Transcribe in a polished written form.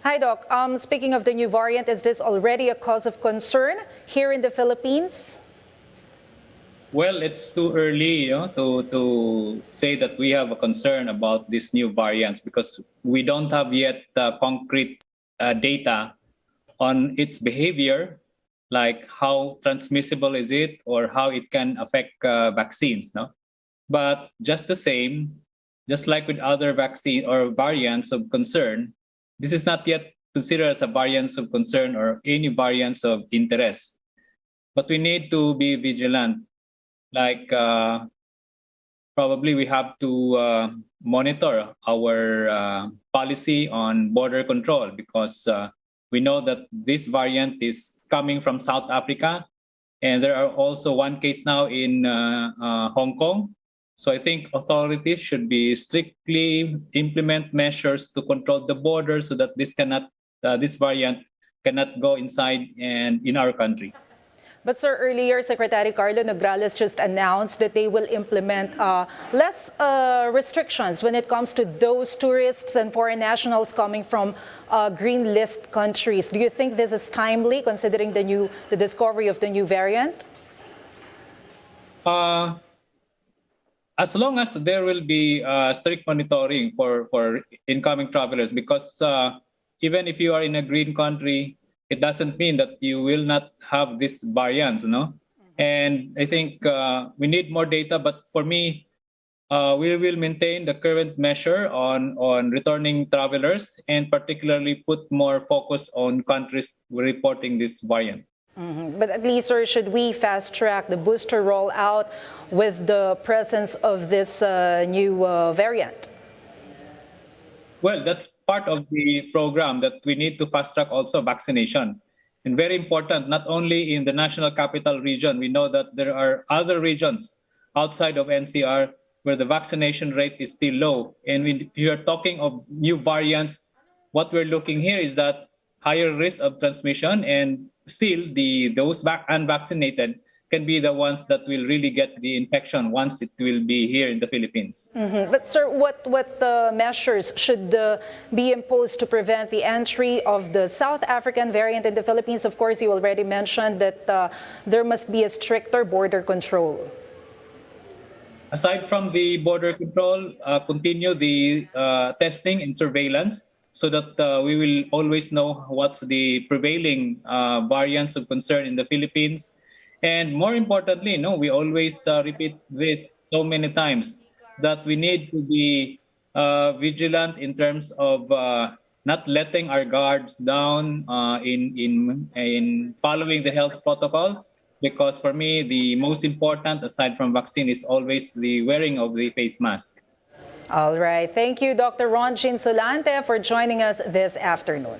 Hi, Doc. Speaking of the new variant, is this already a cause of concern here in the Philippines? Well, it's too early, to say that we have a concern about these new variants because we don't have yet concrete data on its behavior, like how transmissible is it or how it can affect vaccines. No, but just the same, just like with other vaccine or variants of concern, this is not yet considered as a variant of concern or any variants of interest. But we need to be vigilant. Like probably we have to monitor our policy on border control because we know that this variant is coming from South Africa, and there are also one case now in Hong Kong. So I think authorities should be strictly implement measures to control the border so that this variant cannot go inside and in our country. But sir, earlier Secretary Carlo Nograles just announced that they will implement less restrictions when it comes to those tourists and foreign nationals coming from green list countries. Do you think this is timely considering the discovery of the new variant? As long as there will be strict monitoring for incoming travelers, because even if you are in a green country, it doesn't mean that you will not have these variants, no? And I think we need more data, but for me, we will maintain the current measure on returning travelers and particularly put more focus on countries reporting this variant. But at least, sir, should we fast track the booster rollout with the presence of this new variant? Well, that's part of the program that we need to fast track also vaccination. And very important, not only in the national capital region, we know that there are other regions outside of NCR where the vaccination rate is still low. And if you are talking of new variants, what we're looking here is that higher risk of transmission, and still those unvaccinated can be the ones that will really get the infection once it will be here in the Philippines. But sir, what measures should be imposed to prevent the entry of the South African variant in the Philippines? Of course, you already mentioned that there must be a stricter border control. Aside from the border control, continue the testing and surveillance so that we will always know what's the prevailing variants of concern in the Philippines. And more importantly, we always repeat this so many times that we need to be vigilant in terms of not letting our guards down in following the health protocol. Because for me, the most important, aside from vaccine, is always the wearing of the face mask. All right. Thank you, Dr. Rontgene Solante, for joining us this afternoon.